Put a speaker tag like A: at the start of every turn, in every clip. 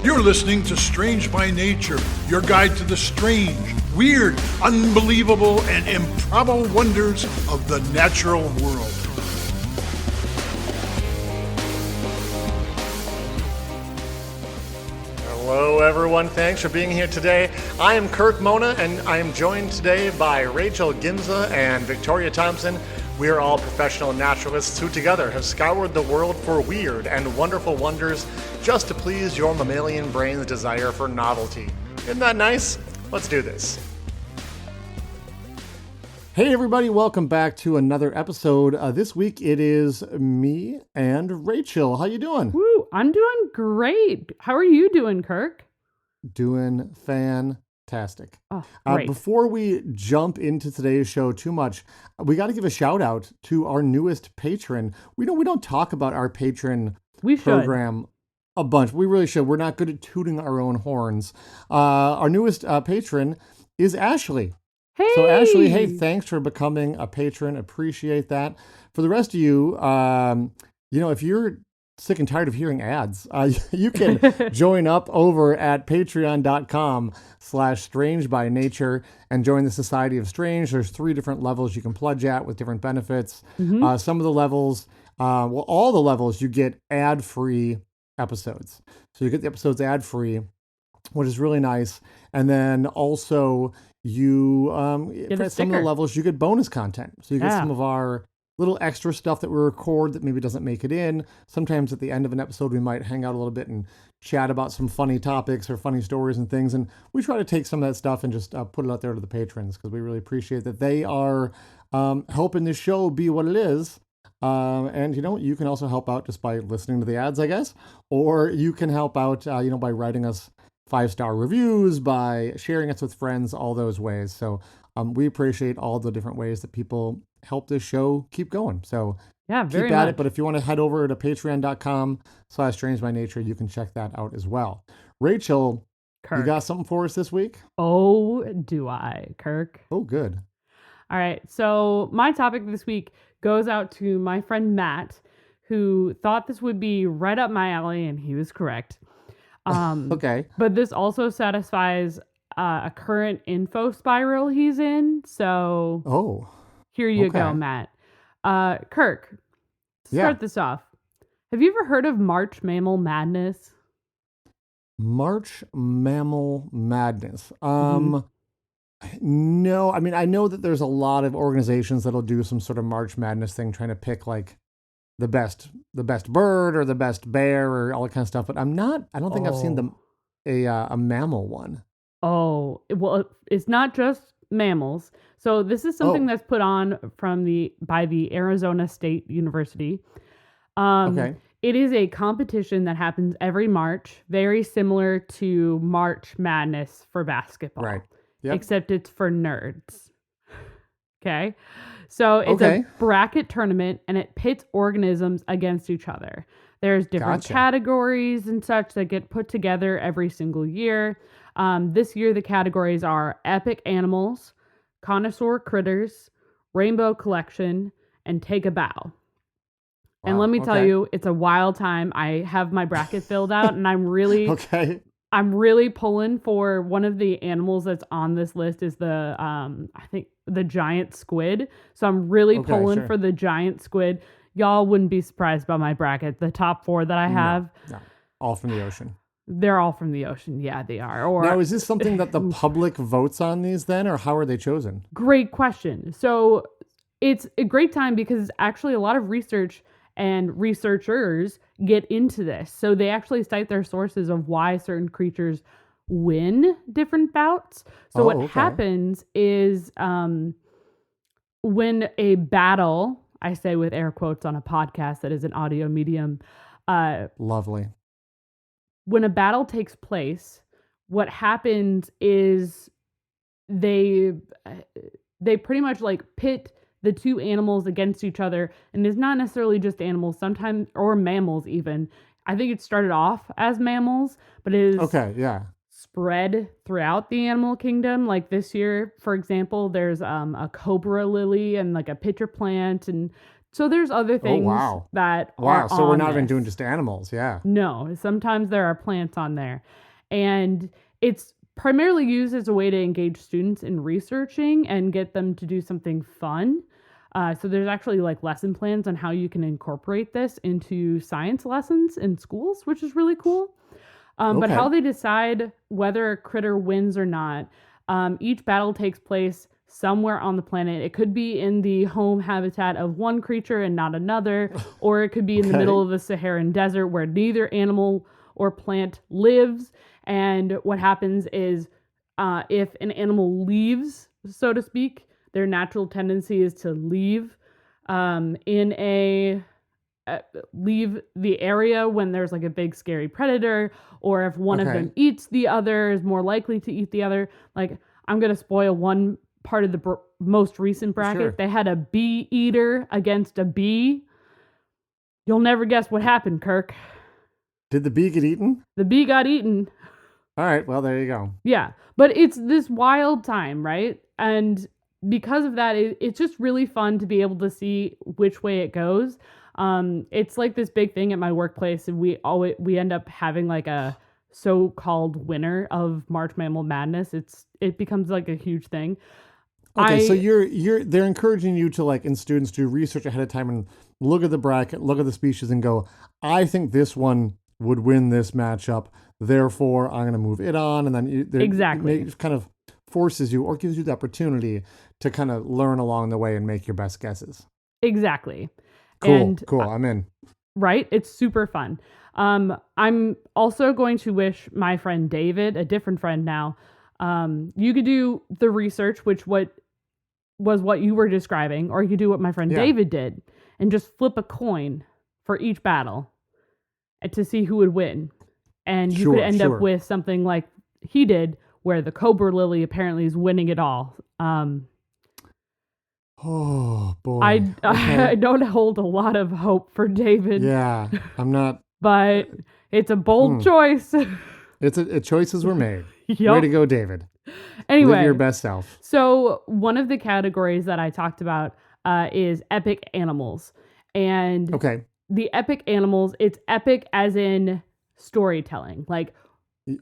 A: You're listening to Strange by Nature, your guide to the strange, weird, unbelievable, and improbable wonders of the natural world.
B: Hello, everyone. Thanks for being here today. I am Kirk Mona, and I am joined today by Rachel Ginza and Victoria Thompson. We are all professional naturalists who together have scoured the world for weird and wonderful wonders just to please your mammalian brain's desire for novelty. Isn't that nice? Let's do this.
C: Hey everybody, welcome back to another episode. This week it is me and Rachel. How you doing?
D: Woo, I'm doing great. How are you doing, Kirk?
C: Doing fantastic.
D: Oh, great.
C: Before we jump into today's show too much, we got to give a shout out to our newest patron. We don't talk about our patron program a bunch. We really should. We're not good at tooting our own horns. Our newest patron is Ashley.
D: Hey!
C: So Ashley, hey, thanks for becoming a patron. Appreciate that. For the rest of you, if you're sick and tired of hearing ads, you can join up over at patreon.com/strangebynature and join the Society of Strange. There's 3 different levels you can pledge at with different benefits.
D: Mm-hmm.
C: Some of the levels, all the levels, you get ad-free episodes. So you get the episodes ad-free, which is really nice. And then also you, for some of the levels, you get bonus content. So you get some of our little extra stuff that we record that maybe doesn't make it in. Sometimes at the end of an episode, we might hang out a little bit and chat about some funny topics or funny stories and things. And we try to take some of that stuff and just put it out there to the patrons because we really appreciate that they are helping this show be what it is. And you can also help out just by listening to the ads, I guess, or you can help out, by writing us 5-star reviews, by sharing us with friends, all those ways. So we appreciate all the different ways that people help this show keep going. So
D: very
C: keep at
D: much.
C: it. But if you want to head over to patreon.com/strangebynature, you can check that out as well. Rachel,
D: Kirk.
C: you got something for us this week?
D: Oh, do I, Kirk?
C: Oh, good.
D: All right. So my topic this week goes out to my friend Matt, who thought this would be right up my alley, and he was correct.
C: Okay.
D: But this also satisfies a current info spiral he's in. So here you go, Matt. Kirk, start this off. Have you ever heard of March Mammal Madness?
C: March Mammal Madness. No, I mean, I know that there's a lot of organizations that'll do some sort of March Madness thing, trying to pick like the best bird or the best bear or all that kind of stuff. But I don't think I've seen a mammal one.
D: Oh, well, it's not just mammals. So this is something that's put on by the Arizona State University.
C: Okay.
D: It is a competition that happens every March, very similar to March Madness for basketball.
C: Right. Yep.
D: Except it's for nerds. Okay. So it's a bracket tournament and it pits organisms against each other. There's different categories and such that get put together every single year. This year, the categories are epic animals, connoisseur critters, rainbow collection, and take a bow. Wow, and let me tell you, it's a wild time. I have my bracket filled out and I'm really I'm really pulling for one of the animals that's on this list is the I think the giant squid. So I'm really pulling for the giant squid. Y'all wouldn't be surprised by my bracket. The top 4 that I have.
C: No. All from the ocean.
D: They're all from the ocean. Yeah, they are. Or
C: now, is this something that the public votes on these then, or how are they chosen?
D: Great question. So it's a great time because actually a lot of research and researchers get into this. So they actually cite their sources of why certain creatures win different bouts. So what happens is when a battle, I say with air quotes on a podcast that is an audio medium.
C: Lovely.
D: When a battle takes place, what happens is they pretty much like pit the two animals against each other. And it's not necessarily just animals, sometimes, or mammals even. I think it started off as mammals, but it is spread throughout the animal kingdom. Like this year, for example, there's a cobra lily and like a pitcher plant and So there's other things that are
C: So we're
D: on
C: not even
D: this.
C: doing just animals. Yeah.
D: No, sometimes there are plants on there. And it's primarily used as a way to engage students in researching and get them to do something fun. So there's actually like lesson plans on how you can incorporate this into science lessons in schools, which is really cool. But how they decide whether a critter wins or not, each battle takes place somewhere on the planet. It could be in the home habitat of one creature and not another, or it could be in the middle of the Saharan desert where neither animal or plant lives. And what happens is if an animal leaves, so to speak, their natural tendency is to leave leave the area when there's like a big scary predator, or if one of them eats the other, is more likely to eat the other. Like, I'm going to spoil one part of the most recent bracket.
C: Sure.
D: They had a bee eater against a bee. You'll never guess what happened, Kirk.
C: Did the bee get eaten?
D: The bee got eaten.
C: All right, well, there you go.
D: Yeah, but it's this wild time, right? And because of that, it's just really fun to be able to see which way it goes. It's like this big thing at my workplace, and we end up having like a so-called winner of March Mammal Madness. It becomes like a huge thing.
C: Okay, so they're encouraging you to, like, in students, do research ahead of time and look at the bracket, look at the species, and go, I think this one would win this matchup, therefore I'm going to move it on, and then
D: exactly
C: it kind of forces you or gives you the opportunity to kind of learn along the way and make your best guesses.
D: Exactly.
C: Cool. I'm in.
D: Right? It's super fun. I'm also going to wish my friend David, a different friend now, you could do the research, which was what you were describing, or you could do what my friend David did and just flip a coin for each battle to see who would win. And you could end up with something like he did, where the cobra lily apparently is winning it all.
C: Oh boy.
D: I don't hold a lot of hope for David.
C: Yeah, I'm not.
D: But it's a bold choice.
C: Choices were made.
D: Yep.
C: Way to go, David.
D: Anyway,
C: live your best self.
D: So one of the categories that I talked about is epic animals. And the epic animals, it's epic as in storytelling. Like,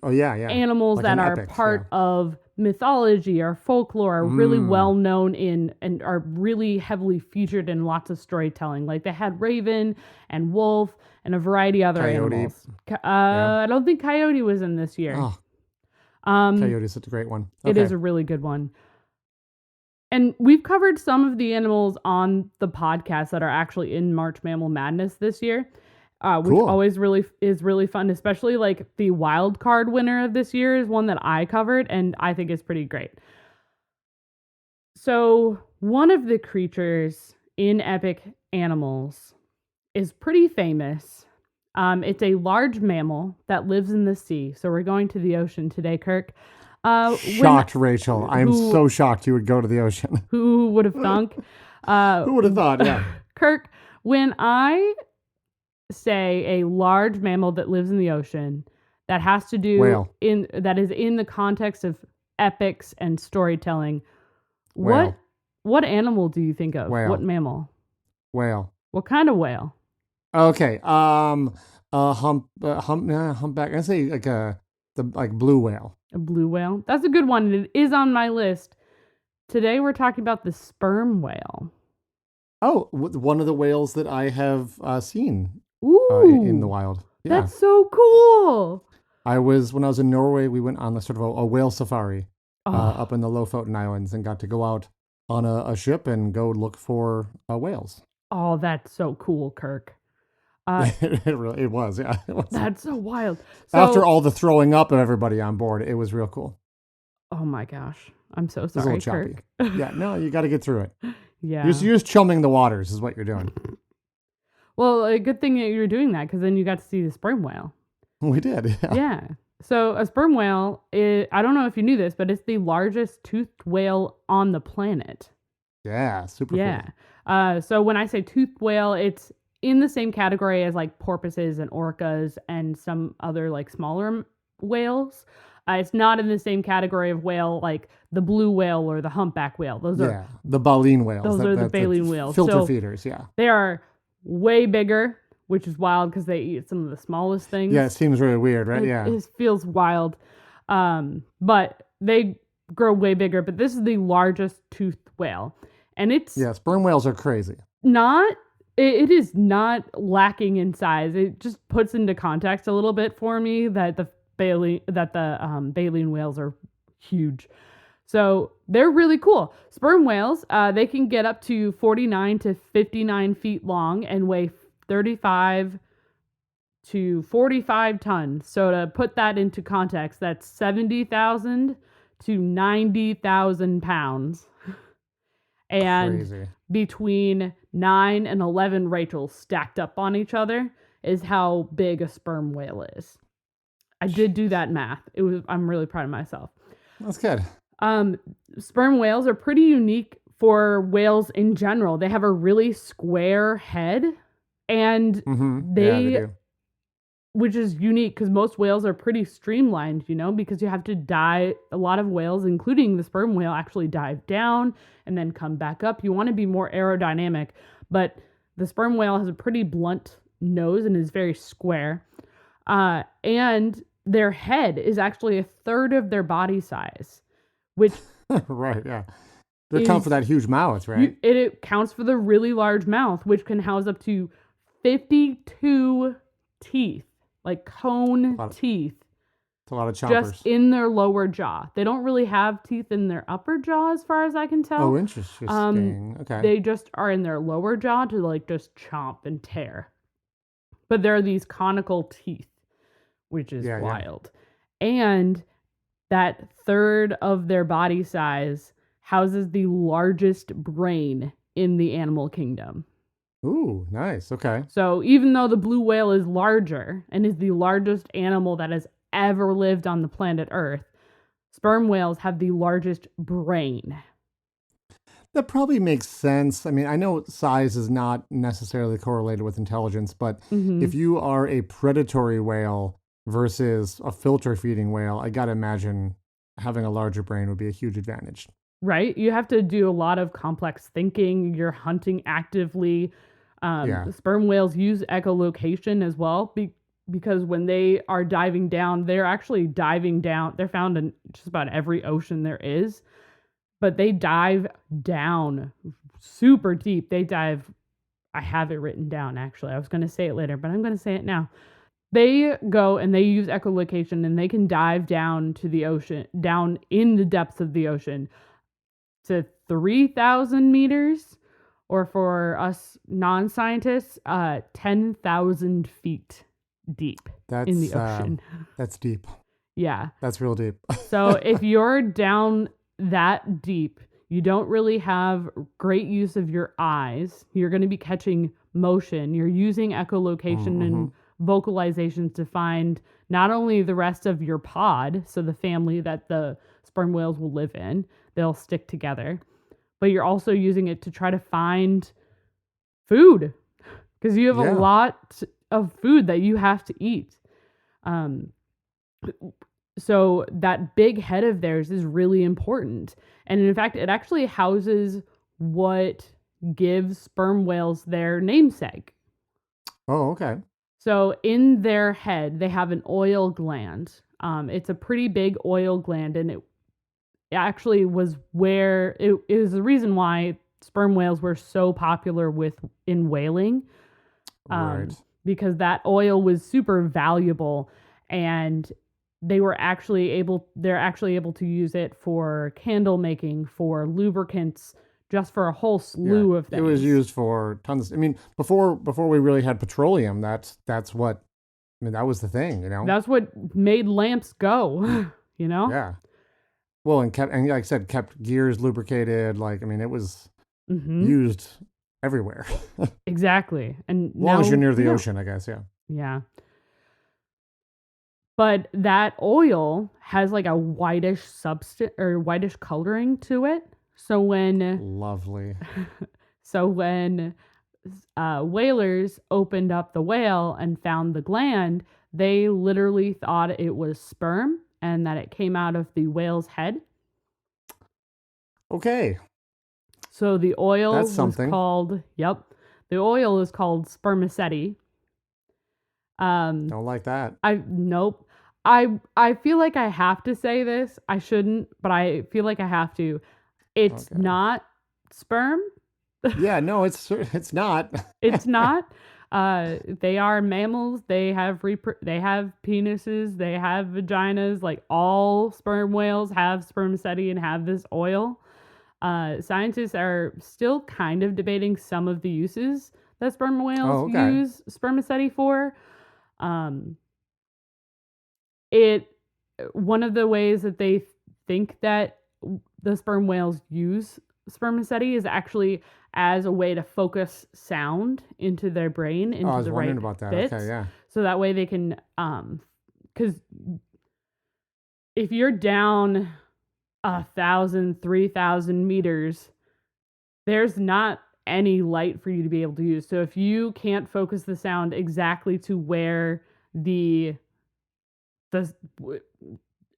D: animals like that are part of mythology or folklore, are really well known in and are really heavily featured in lots of storytelling. Like, they had raven and wolf and a variety of other animals. I don't think coyote was in this year.
C: Oh. Coyote is such a great one.
D: It is a really good one. And we've covered some of the animals on the podcast that are actually in March Mammal Madness this year, which always is really fun, especially like the wild card winner of this year is one that I covered, and I think is pretty great. So one of the creatures in epic animals is pretty famous. It's a large mammal that lives in the sea. So we're going to the ocean today, Kirk.
C: Shocked, Rachel. I'm so shocked you would go to the ocean.
D: Who would have thunk?
C: Who would have thought? Yeah.
D: Kirk, when I say a large mammal that lives in the ocean, that has to do that is in the context of epics and storytelling.
C: Whale.
D: What animal do you think of?
C: Whale.
D: What mammal?
C: Whale.
D: What kind of whale?
C: Okay. Humpback. I say like blue whale.
D: A blue whale. That's a good one. It is on my list. Today we're talking about the sperm whale.
C: Oh, one of the whales that I have seen in the wild. Yeah.
D: That's so cool.
C: When I was in Norway, we went on a sort of a whale safari up in the Lofoten Islands and got to go out on a ship and go look for whales.
D: Oh, that's so cool, Kirk.
C: It was.
D: That's so wild. So,
C: after all the throwing up of everybody on board, it was real cool.
D: Oh my gosh. I'm so sorry, Kirk.
C: Yeah, no, you got to get through it.
D: Yeah.
C: You're just chumming the waters is what you're doing.
D: Well, a good thing that you were doing that, because then you got to see the sperm whale.
C: We did,
D: Yeah. So a sperm whale, I don't know if you knew this, but it's the largest toothed whale on the planet.
C: Yeah, super cool.
D: So when I say toothed whale, it's in the same category as like porpoises and orcas and some other like smaller whales. It's not in the same category of whale like the blue whale or the humpback whale. Those are
C: the baleen whales.
D: Those are the baleen whales.
C: Filter feeders,
D: They are way bigger, which is wild because they eat some of the smallest things.
C: Yeah, it seems really weird, right?
D: It feels wild. But they grow way bigger. But this is the largest toothed whale. And it's...
C: Yeah, sperm whales are crazy.
D: It is not lacking in size. It just puts into context a little bit for me that the baleen whales are huge. So they're really cool. Sperm whales, they can get up to 49 to 59 feet long and weigh 35 to 45 tons. So to put that into context, that's 70,000 to 90,000 pounds. And
C: crazy.
D: Between 9 and 11 Rachels stacked up on each other is how big a sperm whale is. I did do that math. I'm really proud of myself.
C: That's good.
D: Sperm whales are pretty unique for whales in general. They have a really square head, and they do. Which is unique because most whales are pretty streamlined, because you have to dive. A lot of whales, including the sperm whale, actually dive down and then come back up. You want to be more aerodynamic, but the sperm whale has a pretty blunt nose and is very square. And their head is actually a third of their body size, which
C: right, yeah. They account for that huge mouth, right?
D: It counts for the really large mouth, which can house up to 52 teeth, like cone teeth.
C: It's a lot of chompers.
D: Just in their lower jaw. They don't really have teeth in their upper jaw, as far as I can tell.
C: Oh, interesting. Okay.
D: They just are in their lower jaw to just chomp and tear. But there are these conical teeth, which is wild. Yeah. And that third of their body size houses the largest brain in the animal kingdom.
C: Ooh, nice. Okay.
D: So even though the blue whale is larger and is the largest animal that has ever lived on the planet Earth, sperm whales have the largest brain.
C: That probably makes sense. I mean, I know size is not necessarily correlated with intelligence, but if you are a predatory whale versus a filter feeding whale, I gotta imagine having a larger brain would be a huge advantage.
D: Right? You have to do a lot of complex thinking. You're hunting actively. Sperm whales use echolocation as well because when they are diving down, they're actually diving down. They're found in just about every ocean there is, but they dive down super deep. They dive, I have it written down actually. I was going to say it later, but I'm going to say it now. They go and they use echolocation and they can dive down to the ocean, down in the depths of the ocean to 3,000 meters, or for us non-scientists, 10,000 feet deep in the ocean.
C: That's deep.
D: Yeah.
C: That's real deep.
D: So if you're down that deep, you don't really have great use of your eyes. You're going to be catching motion. You're using echolocation and vocalizations to find not only the rest of your pod, so the family that the sperm whales will live in, they'll stick together, but you're also using it to try to find food because you have a lot of food that you have to eat. So that big head of theirs is really important. And in fact, it actually houses what gives sperm whales their namesake.
C: Oh, okay.
D: So in their head, they have an oil gland. It's a pretty big oil gland, and it actually was where it is the reason why sperm whales were so popular in whaling.
C: Right.
D: Because that oil was super valuable, and they're actually able to use it for candle making, for lubricants, just for a whole slew of things.
C: It was used for tons. I mean, before we really had petroleum, that's what. I mean, that was the thing,
D: That's what made lamps go,
C: Yeah. Well, and like I said, kept gears lubricated. It was used everywhere.
D: Exactly, and
C: as long as you're near the ocean, I guess. Yeah.
D: Yeah. But that oil has a whitish substance or whitish coloring to it. So when whalers opened up the whale and found the gland, they literally thought it was sperm and that it came out of the whale's head.
C: Okay.
D: So the oil
C: That's
D: was
C: something.
D: called, the oil is called spermaceti.
C: Don't like that.
D: Nope. I feel like I have to say this. I shouldn't, but I feel like I have to. It's not sperm.
C: Yeah, no, it's not.
D: It's not. They are mammals. They have penises. They have vaginas. Like all sperm whales have spermaceti and have this oil. Scientists are still kind of debating some of the uses that sperm whales use spermaceti for. One of the ways that they think that the sperm whales use spermaceti is actually as a way to focus sound into their brain, into
C: I was
D: the
C: wondering
D: right
C: about that.
D: bits.
C: Okay, yeah.
D: So that way they can, because if you're down 1,000, 3,000 meters, there's not any light for you to be able to use. So if you can't focus the sound exactly to where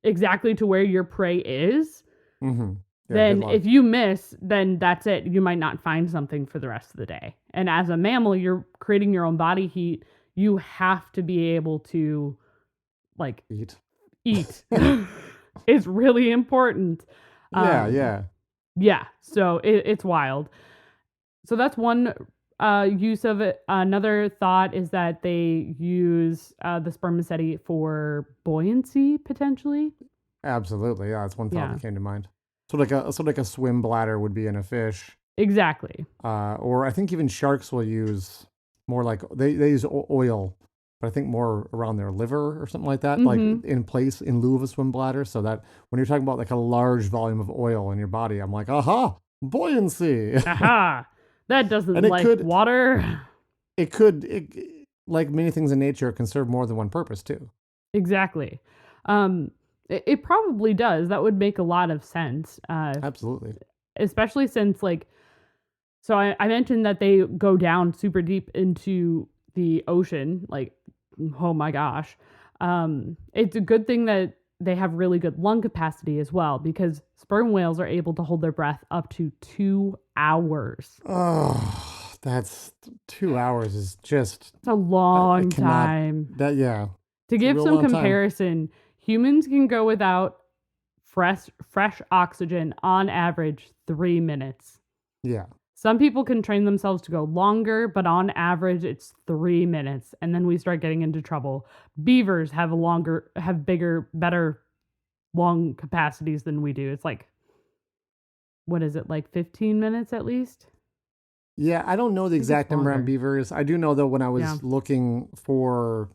D: exactly to where your prey is,
C: Mm-hmm. Yeah,
D: then if you miss, then that's it. You might not find something for the rest of the day. And as a mammal, you're creating your own body heat. You have to be able to
C: eat.
D: It's really important.
C: Yeah.
D: So it's wild. So that's one use of it. Another thought is that they use the spermaceti for buoyancy, potentially.
C: Absolutely. Yeah, that's one thought that came to mind. So like a swim bladder would be in a fish.
D: Exactly.
C: Or I think even sharks will use more like they use oil, but I think more around their liver or something like that, like in lieu of a swim bladder. So that when you're talking about like a large volume of oil in your body, I'm like, aha, buoyancy.
D: Aha, that doesn't water.
C: It could, like many things in nature, it can serve more than one purpose too.
D: Exactly. It probably does. That would make a lot of sense.
C: Absolutely.
D: Especially since, so I mentioned that they go down super deep into the ocean. Like, oh my gosh. It's a good thing that they have really good lung capacity as well, because sperm whales are able to hold their breath up to 2 hours.
C: Oh, that's 2 hours is just...
D: It's a long time. To give some comparison... Humans can go without fresh oxygen on average 3 minutes.
C: Yeah.
D: Some people can train themselves to go longer, but on average it's 3 minutes, and then we start getting into trouble. Beavers have bigger, better lung capacities than we do. It's what is it, 15 minutes at least?
C: Yeah, I don't know the exact number on beavers. I do know though when I was looking for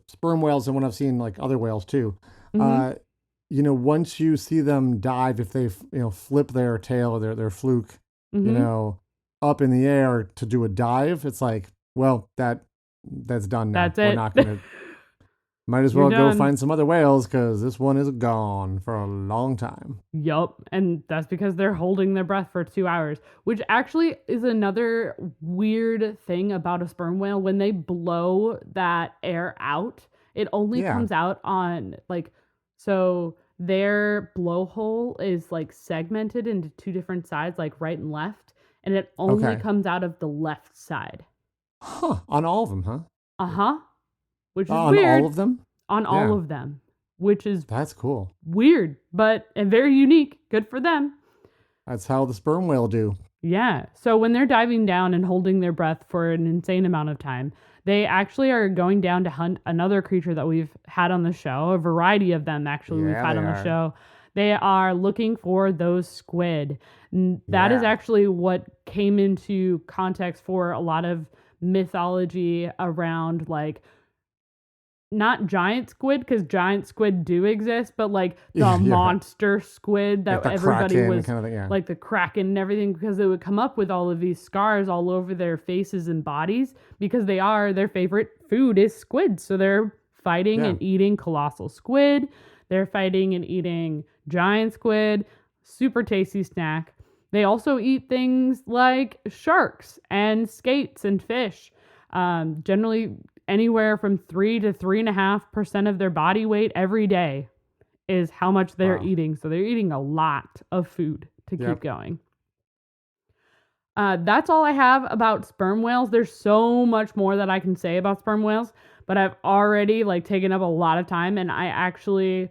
C: sperm whales and when I've seen other whales too, once you see them dive, if they flip their tail or their fluke, up in the air to do a dive, it's like, well, that's done now.
D: That's it.
C: We're not gonna. Might as well go find some other whales because this one is gone for a long time.
D: Yup, and that's because they're holding their breath for 2 hours, which actually is another weird thing about a sperm whale. When they blow that air out, it only comes out on so their blowhole is segmented into two different sides, right and left, and it only comes out of the left side.
C: Huh? On all of them, huh?
D: Uh-huh. Which is
C: on
D: weird.
C: All of them?
D: On all of them. Which is...
C: That's cool.
D: Weird, and very unique. Good for them.
C: That's how the sperm whale do.
D: Yeah. So when they're diving down and holding their breath for an insane amount of time, they actually are going down to hunt another creature that we've had on the show. A variety of them, actually, we've had on the show. They are looking for those squid. That is actually what came into context for a lot of mythology around, not giant squid, because giant squid do exist, but the monster squid that everybody
C: Kraken,
D: was
C: kind of thing,
D: the Kraken and everything, because they would come up with all of these scars all over their faces and bodies because their favorite food is squid. So they're fighting and eating colossal squid. They're fighting and eating giant squid. Super tasty snack. They also eat things like sharks and skates and fish. Generally anywhere from 3 to 3.5% of their body weight every day is how much they're eating. So they're eating a lot of food to keep going. That's all I have about sperm whales. There's so much more that I can say about sperm whales, but I've already taken up a lot of time, and I actually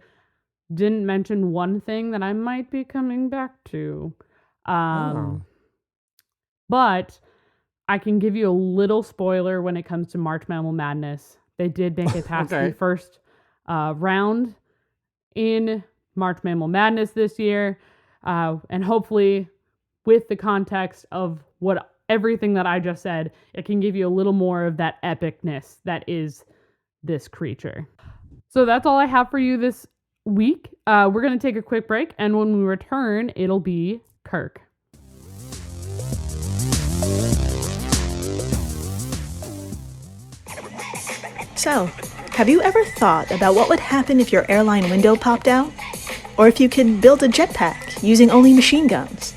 D: didn't mention one thing that I might be coming back to. But I can give you a little spoiler when it comes to March Mammal Madness. They did make it past the first round in March Mammal Madness this year. And hopefully, with the context of everything that I just said, it can give you a little more of that epicness that is this creature. So that's all I have for you this week. We're going to take a quick break, and when we return, it'll be Kirk.
E: So, have you ever thought about what would happen if your airline window popped out? Or if you could build a jetpack using only machine guns?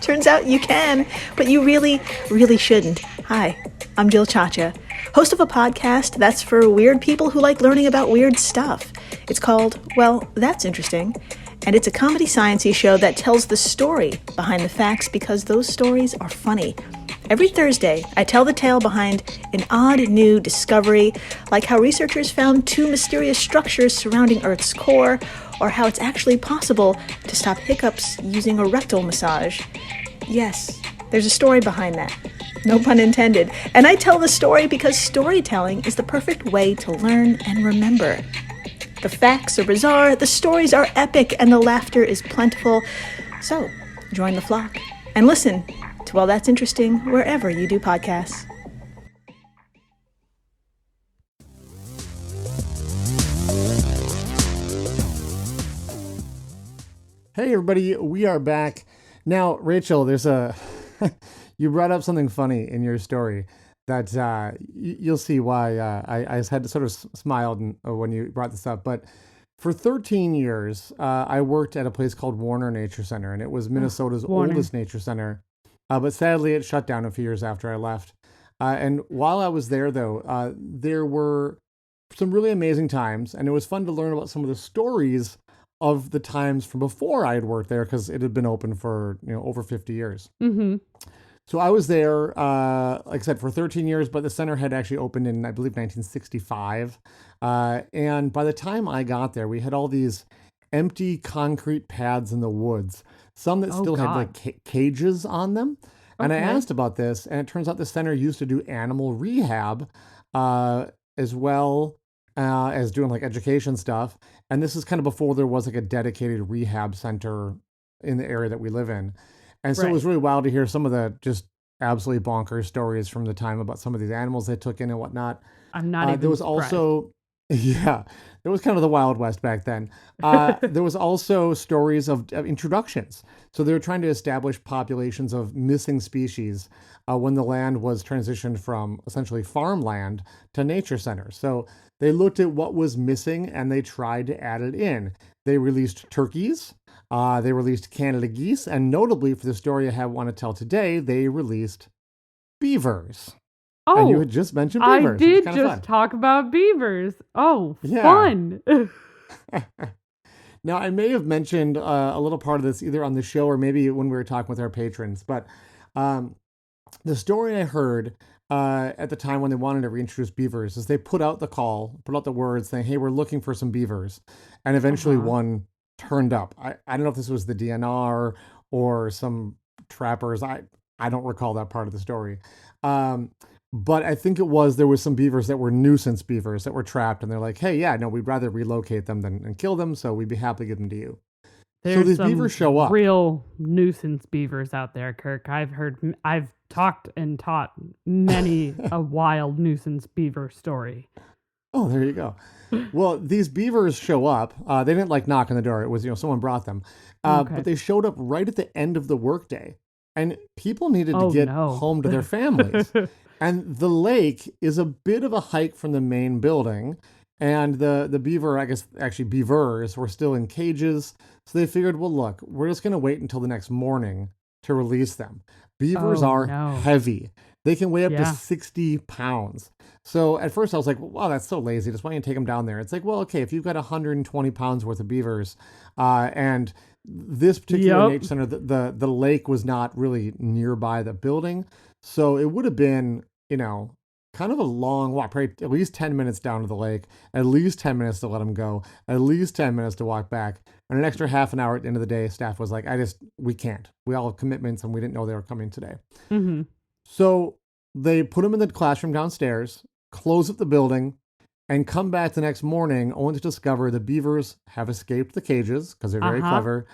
E: Turns out you can, but you really, really shouldn't. Hi, I'm Jill Chacha, host of a podcast that's for weird people who like learning about weird stuff. It's called, well, That's Interesting, and it's a comedy science-y show that tells the story behind the facts because those stories are funny. Every Thursday, I tell the tale behind an odd new discovery, like how researchers found 2 mysterious structures surrounding Earth's core, or how it's actually possible to stop hiccups using a rectal massage. Yes, there's a story behind that. No pun intended. And I tell the story because storytelling is the perfect way to learn and remember. The facts are bizarre, the stories are epic, and the laughter is plentiful. So, join the flock and listen to Well, That's Interesting wherever you do podcasts.
C: Hey everybody, we are back. Now, Rachel, there's you brought up something funny in your story that you'll see why I had to sort of smiled when you brought this up. But for 13 years, I worked at a place called Warner Nature Center, and it was Minnesota's oldest nature center. But sadly, it shut down a few years after I left. And while I was there, though, there were some really amazing times, and it was fun to learn about some of the stories of the times from before I had worked there, because it had been open for over 50 years. Mm-hmm. So I was there, like I said, for 13 years, but the center had actually opened in, I believe, 1965. And by the time I got there, we had all these empty concrete pads in the woods, some that still had like cages on them. And I asked about this, and it turns out the center used to do animal rehab as well as doing like education stuff. And this is kind of before there was like a dedicated rehab center in the area that we live in. And so it was really wild to hear some of the just absolutely bonkers stories from the time about some of these animals they took in and whatnot.
D: I'm not even
C: There was
D: surprised.
C: also, it was kind of the Wild West back then. There was also stories of introductions. So they were trying to establish populations of missing species when the land was transitioned from essentially farmland to nature centers. So they looked at what was missing and they tried to add it in. They released turkeys. They released Canada geese, and notably for the story I want to tell today, they released beavers.
D: Oh,
C: and you had just mentioned beavers.
D: I did just talk about beavers. Oh,
C: yeah.
D: Fun.
C: Now, I may have mentioned a little part of this either on the show or maybe when we were talking with our patrons, but the story I heard at the time when they wanted to reintroduce beavers is they put out the word saying, hey, we're looking for some beavers. And eventually one turned up. I don't know if this was the DNR or some trappers. I don't recall that part of the story. But I think there was some beavers that were nuisance beavers that were trapped, and they're like, hey, yeah, no, we'd rather relocate them than kill them, so we'd be happy to give them to you.
D: There's
C: so these
D: some
C: beavers show up.
D: Real nuisance beavers out there, Kirk. I've talked and taught many a wild nuisance beaver story.
C: Oh, there you go. Well, these beavers show up. They didn't knock on the door. It was, someone brought them. But they showed up right at the end of the workday. And people needed to get home to their families. And the lake is a bit of a hike from the main building. And the beaver, I guess, actually beavers, were still in cages. So they figured, well, look, we're just going to wait until the next morning to release them. Beavers are heavy. They can weigh up to
D: Yeah.
C: 60 pounds. So at first I was like, wow, that's so lazy. Just why don't you take them down there? It's like, well, okay, if you've got 120 pounds worth of beavers, and this particular
D: Yep.
C: nature center, the lake was not really nearby the building. So it would have been, kind of a long walk, probably at least 10 minutes down to the lake, at least 10 minutes to let them go, at least 10 minutes to walk back, and an extra half an hour at the end of the day. Staff was like, we can't. We all have commitments and we didn't know they were coming today.
D: Mm-hmm.
C: So they put them in the classroom downstairs, close up the building, and come back the next morning only to discover the beavers have escaped the cages because they're very clever.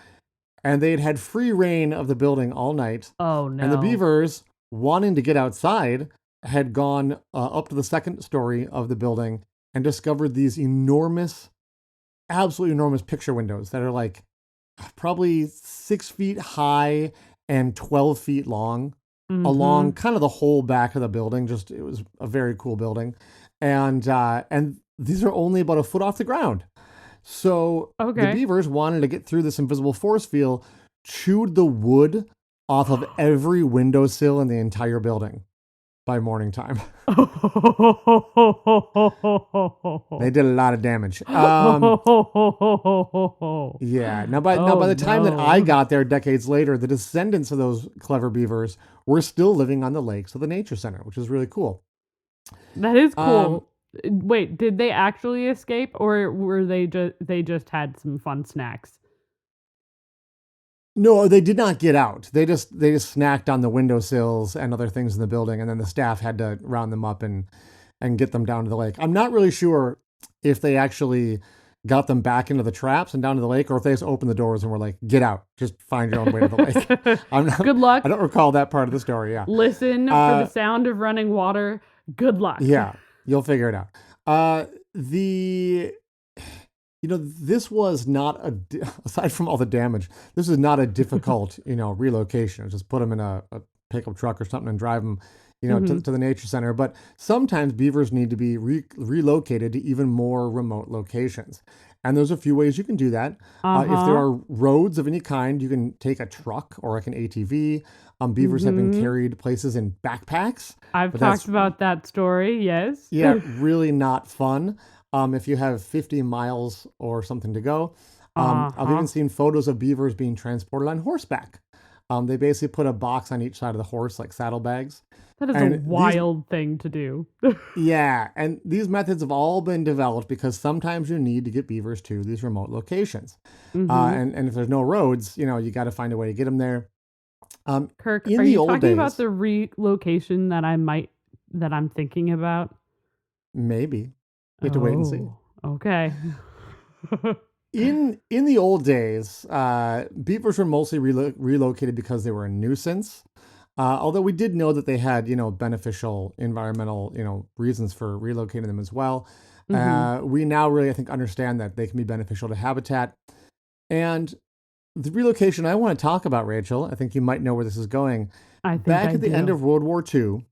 C: And they'd had free reign of the building all night.
D: Oh, no.
C: And the beavers, wanting to get outside, had gone up to the second story of the building and discovered these enormous, absolutely enormous picture windows that are like probably 6 feet high and 12 feet long, along kind of the whole back of the building. It was a very cool building. And these are only about a foot off the ground. So the beavers wanted to get through this invisible force field, chewed the wood off of every windowsill in the entire building by morning time. They did a lot of damage. Yeah. Now by the time that I got there decades later, the descendants of those clever beavers were still living on the lakes of the nature center, which is really cool.
D: That is cool. Wait, did they actually escape, or were they just had some fun snacks?
C: No, they did not get out. They just snacked on the windowsills and other things in the building, and then the staff had to round them up and get them down to the lake. I'm not really sure if they actually got them back into the traps and down to the lake, or if they just opened the doors and were like, "Get out, just find your own way to the lake."
D: Good luck.
C: I don't recall that part of the story. Yeah.
D: Listen for the sound of running water. Good luck.
C: Yeah, you'll figure it out. This was not aside from all the damage, this is not a difficult, relocation. Just put them in a pickup truck or something and drive them, to the nature center. But sometimes beavers need to be relocated to even more remote locations. And there's a few ways you can do that. If there are roads of any kind, you can take a truck or like an ATV. Beavers have been carried places in backpacks.
D: I've talked about that story, yes.
C: Yeah, really not fun. If you have 50 miles or something to go. I've even seen photos of beavers being transported on horseback. They basically put a box on each side of the horse, like saddlebags.
D: That is a wild thing to do.
C: Yeah, and these methods have all been developed because sometimes you need to get beavers to these remote locations. And if there's no roads, you got to find a way to get them there.
D: Kirk, are you talking about the relocation that I'm thinking about?
C: Maybe. We have to wait and see.
D: Okay.
C: In the old days, beavers were mostly relocated because they were a nuisance. Although we did know that they had, beneficial environmental, reasons for relocating them as well. We now really, I think, understand that they can be beneficial to habitat. And the relocation I want to talk about, Rachel, I think you might know where this is going. Back at the end of World War II,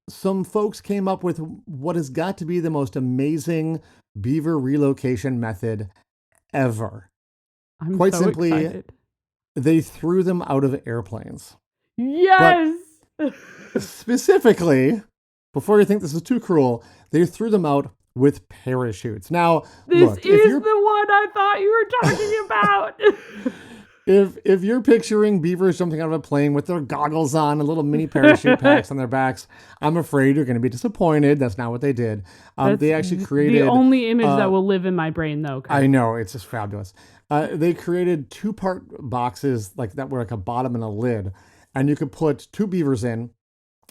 C: some folks came up with what has got to be the most amazing beaver relocation method ever.
D: I'm
C: Quite
D: so
C: simply,
D: excited.
C: They threw them out of airplanes.
D: Yes!
C: But specifically, before you think this is too cruel, they threw them out with parachutes. Now,
D: this
C: look,
D: is the one I thought you were talking about.
C: If you're picturing beavers jumping out of a plane with their goggles on and little mini parachute packs on their backs, I'm afraid you're going to be disappointed. That's not what they did. They actually created...
D: The only image that will live in my brain, though. Kirk.
C: I know. It's just fabulous. They created 2-part boxes like that were like a bottom and a lid. And you could put 2 beavers in,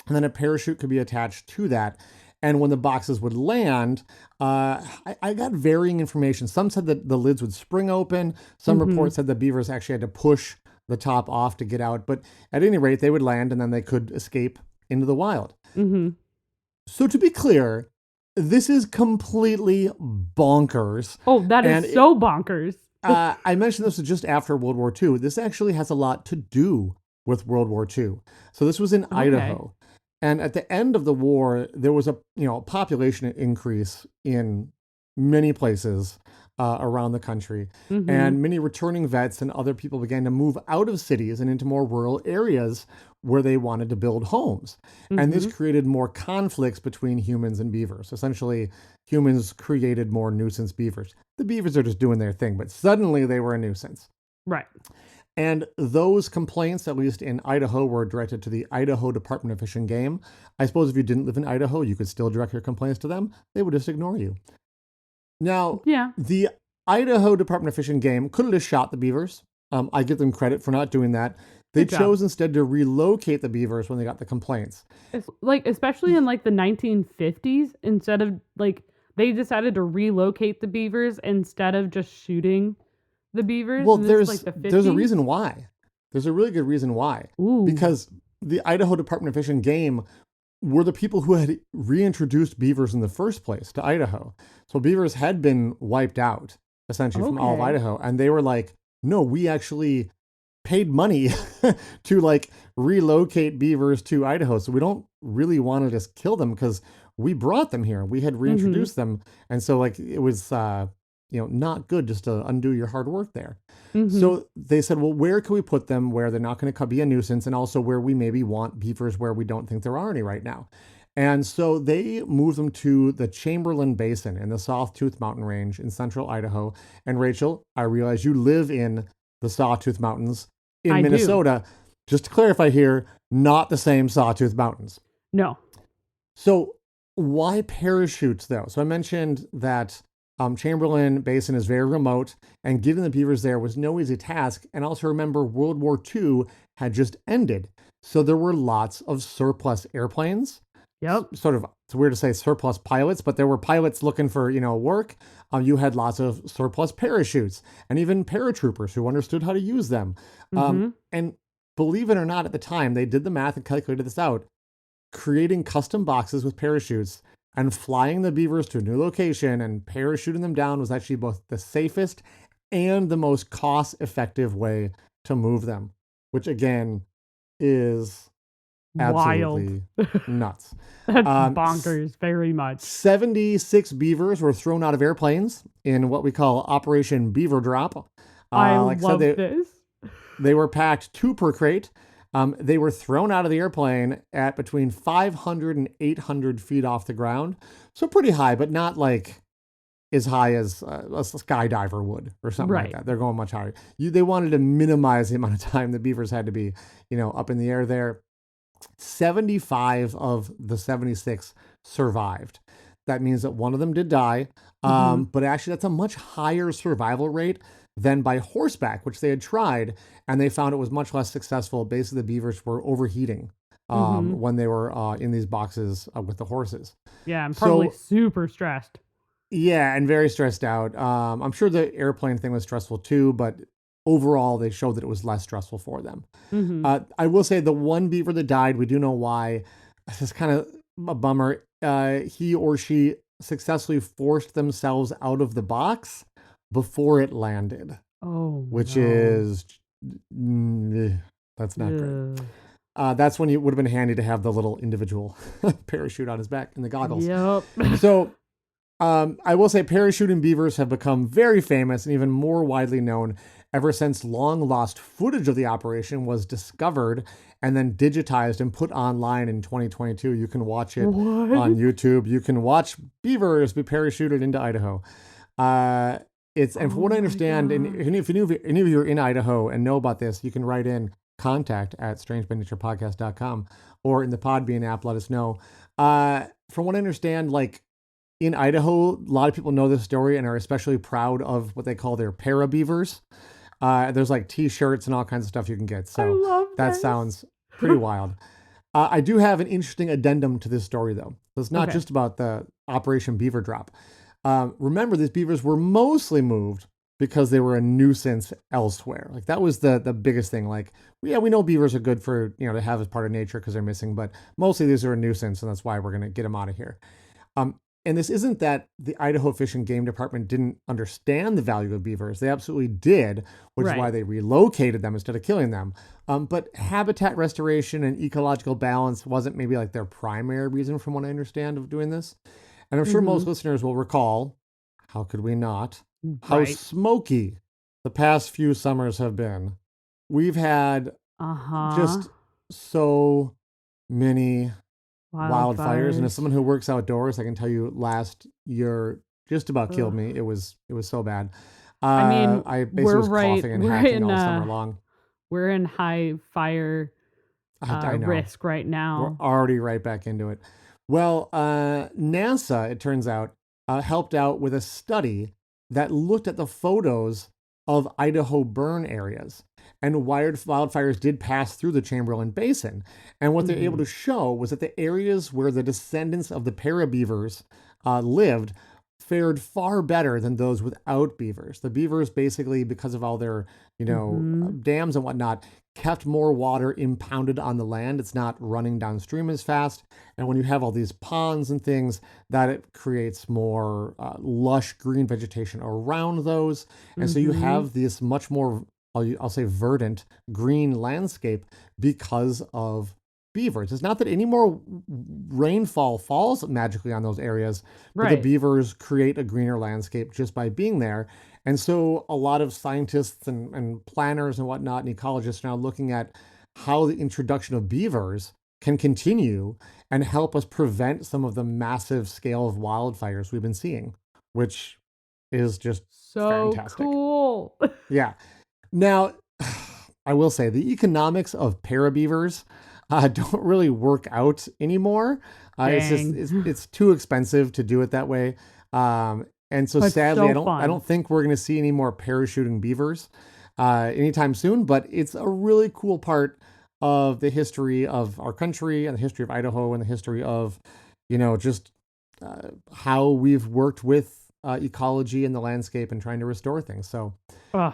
C: and then a parachute could be attached to that. And when the boxes would land, I got varying information. Some said that the lids would spring open. Some reports said the beavers actually had to push the top off to get out. But at any rate, they would land and then they could escape into the wild. So to be clear, this is completely bonkers.
D: Oh, that is so bonkers.
C: I mentioned this just after World War II. This actually has a lot to do with World War II. So this was in Idaho. And at the end of the war, there was a population increase in many places around the country. And many returning vets and other people began to move out of cities and into more rural areas where they wanted to build homes. And this created more conflicts between humans and beavers. Essentially, humans created more nuisance beavers. The beavers are just doing their thing, but suddenly they were a nuisance.
D: Right.
C: And those complaints, at least in Idaho, were directed to the Idaho Department of Fish and Game. I suppose if you didn't live in Idaho, you could still direct your complaints to them. They would just ignore you. Now, the Idaho Department of Fish and Game could have just shot the beavers. I give them credit for not doing that. They chose instead to relocate the beavers when they got the complaints.
D: Especially in the 1950s, instead of they decided to relocate the beavers instead of just shooting the beavers.
C: Well, there's a reason why. There's a really good reason why.
D: Ooh.
C: Because the Idaho Department of Fish and Game were the people who had reintroduced beavers in the first place to Idaho. So beavers had been wiped out, essentially, from all of Idaho. And they were like, no, we actually paid money to relocate beavers to Idaho. So we don't really want to just kill them because we brought them here. We had reintroduced them. And so it was, not good just to undo your hard work there. So they said, well, where can we put them where they're not going to be a nuisance, and also where we maybe want beavers where we don't think there are any right now. And so they moved them to the Chamberlain Basin in the Sawtooth Mountain Range in central Idaho. And Rachel, I realize you live in the Sawtooth Mountains in Minnesota. Just to clarify here, not the same Sawtooth Mountains.
D: No.
C: So why parachutes though? So I mentioned that Chamberlain Basin is very remote, and getting the beavers there was no easy task. And also remember, World War II had just ended. So there were lots of surplus airplanes.
D: Yep.
C: Sort of, it's weird to say surplus pilots, but there were pilots looking for, work. You had lots of surplus parachutes and even paratroopers who understood how to use them. And believe it or not, at the time, they did the math and calculated this out. Creating custom boxes with parachutes and flying the beavers to a new location and parachuting them down was actually both the safest and the most cost-effective way to move them, which again is absolutely nuts.
D: That's bonkers, very much.
C: 76 beavers were thrown out of airplanes in what we call Operation Beaver Drop.
D: I love this.
C: They were packed 2 per crate. They were thrown out of the airplane at between 500 and 800 feet off the ground. So pretty high, but not as high as a skydiver would or something like that. They're going much higher. They wanted to minimize the amount of time the beavers had to be, up in the air there. 75 of the 76 survived. That means that one of them did die. But actually that's a much higher survival rate than by horseback, which they had tried, and they found it was much less successful. Basically, the beavers were overheating when they were in these boxes with the horses.
D: Yeah, I'm probably super stressed.
C: Yeah, and very stressed out. I'm sure the airplane thing was stressful too, but overall, they showed that it was less stressful for them. I will say the one beaver that died, we do know why. This is kind of a bummer. He or she successfully forced themselves out of the box before it landed. Which is that's not great. That's when it would have been handy to have the little individual parachute on his back and the goggles.
D: Yep.
C: So I will say parachuting beavers have become very famous and even more widely known ever since long lost footage of the operation was discovered and then digitized and put online in 2022. You can watch it on YouTube. You can watch beavers be parachuted into Idaho. And from what I understand, and if any of you are in Idaho and know about this, you can write in contact@strangebynaturepodcast.com or in the Podbean app, let us know. From what I understand, in Idaho, a lot of people know this story and are especially proud of what they call their para beavers. There's t-shirts and all kinds of stuff you can get. So
D: I love
C: that sounds pretty wild. I do have an interesting addendum to this story, though. So it's not just about the Operation Beaver Drop. Remember, these beavers were mostly moved because they were a nuisance elsewhere. That was the biggest thing. We know beavers are good for, to have as part of nature because they're missing, but mostly these are a nuisance, and that's why we're going to get them out of here. And this isn't that the Idaho Fish and Game Department didn't understand the value of beavers. They absolutely did, which is why they relocated them instead of killing them. But habitat restoration and ecological balance wasn't maybe their primary reason, from what I understand, of doing this. And I'm sure most listeners will recall, how could we not, how smoky the past few summers have been. We've had just so many wildfires. And as someone who works outdoors, I can tell you last year just about killed me. It was so bad. I basically was coughing and hacking all summer long.
D: We're in high fire risk right now.
C: We're already right back into it. Well, NASA, it turns out, helped out with a study that looked at the photos of Idaho burn areas. And wildfires did pass through the Chamberlain Basin. And what they're able to show was that the areas where the descendants of the para-beavers lived fared far better than those without beavers. The beavers basically, because of all their, dams and whatnot, kept more water impounded on the land. It's not running downstream as fast. And when you have all these ponds and things, that it creates more lush green vegetation around those. And so you have this much more, I'll say, verdant green landscape because of beavers. It's not that any more rainfall falls magically on those areas, but the beavers create a greener landscape just by being there. And so a lot of scientists and planners and whatnot and ecologists are now looking at how the introduction of beavers can continue and help us prevent some of the massive scale of wildfires we've been seeing, which is just
D: so
C: fantastic.
D: Cool.
C: Yeah. Now, I will say the economics of para-beavers don't really work out anymore. It's too expensive to do it that way. And so sadly, I don't think we're going to see any more parachuting beavers anytime soon, but it's a really cool part of the history of our country and the history of Idaho and the history of, just how we've worked with ecology and the landscape and trying to restore things. So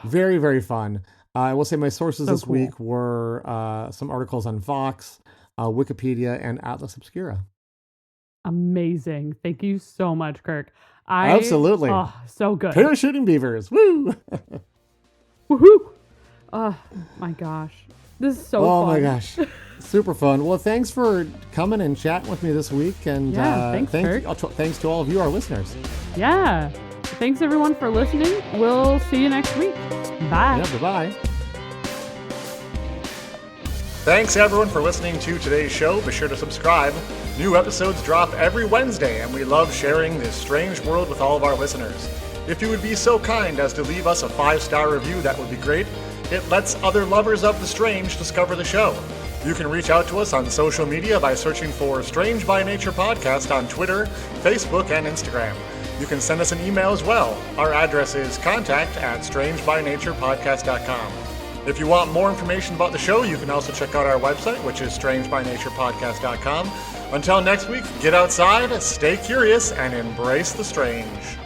C: very, very fun. I will say my sources this week were some articles on Vox, Wikipedia, and Atlas Obscura.
D: Amazing. Thank you so much, Kirk.
C: Absolutely.
D: Oh, so good.
C: Parachuting beavers. Woo!
D: Woohoo! Oh, my gosh. This is so fun.
C: Oh, my gosh. Super fun. Well, thanks for coming and chatting with me this week. And
D: thanks, Kirk.
C: Thanks to all of you, our listeners.
D: Yeah. Thanks, everyone, for listening. We'll see you next week. Bye.
C: Yeah, bye-bye.
B: Thanks, everyone, for listening to today's show. Be sure to subscribe. New episodes drop every Wednesday, and we love sharing this strange world with all of our listeners. If you would be so kind as to leave us a 5-star review, that would be great. It lets other lovers of the strange discover the show. You can reach out to us on social media by searching for Strange by Nature Podcast on Twitter, Facebook, and Instagram. You can send us an email as well. Our address is contact@strangebynaturepodcast.com. If you want more information about the show, you can also check out our website, which is strangebynaturepodcast.com. Until next week, get outside, stay curious, and embrace the strange.